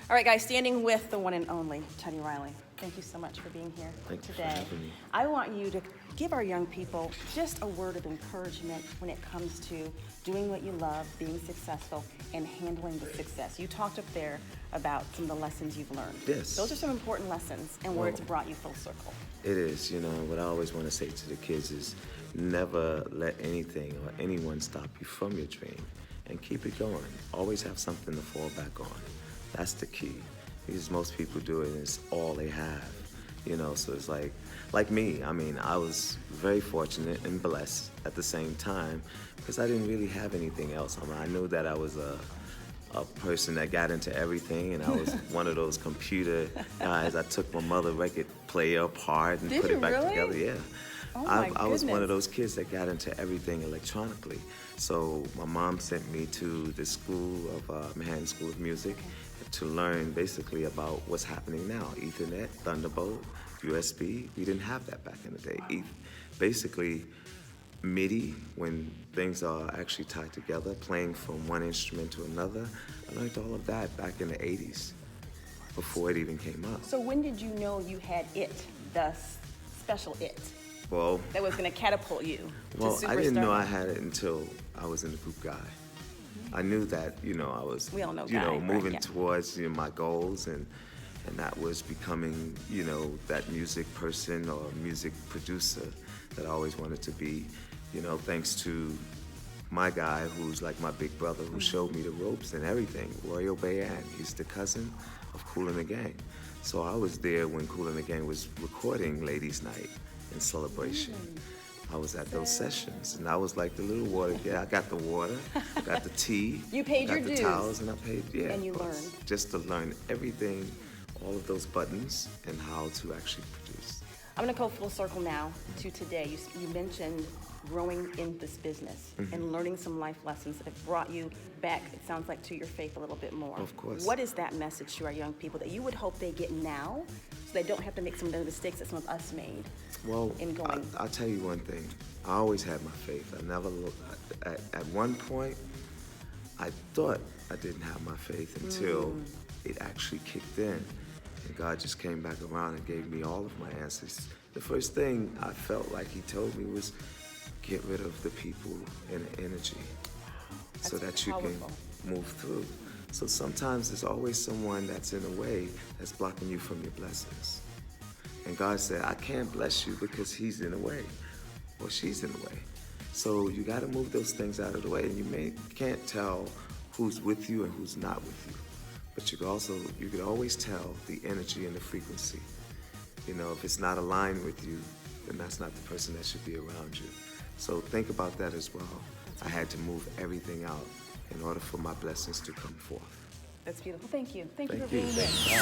All right, guys, standing with the one and only Teddy Riley. Thank you so much for being here Thank you today. for having me. I want you to give our young people just a word of encouragement when it comes to doing what you love, being successful, and handling the success. You talked up there about some of the lessons you've learned. Yes. Those are some important lessons and where it's brought you full circle. It is, what I always want to say to the kids is never let anything or anyone stop you from your dream, and keep it going. Always have something to fall back on. That's the key, because most people do it and it's all they have, so it's like me. I mean, I was very fortunate and blessed at the same time because I didn't really have anything else. I mean, I knew that I was a person that got into everything, and I was one of those computer guys. I took my mother record player apart and put it back together. Yeah. Oh I was one of those kids that got into everything electronically. So my mom sent me to the school of Manhattan School of Music to learn basically about what's happening now. Ethernet, Thunderbolt, USB. We didn't have that back in the day. Basically, MIDI, when things are actually tied together, playing from one instrument to another. I learned all of that back in the 80s, before it even came up. So when did you know you had it, the special it, Well, that was going to catapult you to superstar? I didn't know I had it until I was in the group Guy. I knew that, I was, We all know Guy, moving right? Yeah. towards, my goals, and that was becoming, that music person or music producer that I always wanted to be, thanks to my guy who's like my big brother who showed me the ropes and everything, Royal Bayan. He's the cousin of Kool and the Gang. So I was there when Kool and the Gang was recording Ladies Night in Celebration. I was at those sessions, and I was like the little water guy. I got the water, I got the tea, You paid I your got the dues. towels, and I paid, And you of course, learned. just to learn everything, all of those buttons, and how to actually produce. I'm going to go full circle now to today. You mentioned growing in this business and learning some life lessons that have brought you back, it sounds like, to your faith a little bit more. Of course. What is that message to our young people that you would hope they get now so they don't have to make some of the mistakes that some of us made? Well, in going? I'll tell you one thing. I always had my faith. I never looked. At one point, I thought I didn't have my faith until it actually kicked in. And God just came back around and gave me all of my answers. The first thing I felt like he told me was, get rid of the people and the energy so That's that you powerful. can move through. So sometimes there's always someone that's in a way that's blocking you from your blessings. And God said, I can't bless you because he's in the way or she's in the way. So you got to move those things out of the way. And you can't tell who's with you and who's not with you. But you could always tell the energy and the frequency. If it's not aligned with you, then that's not the person that should be around you. So think about that as well. I had to move everything out in order for my blessings to come forth. That's beautiful. Thank you. Thank you for Thank you. being here.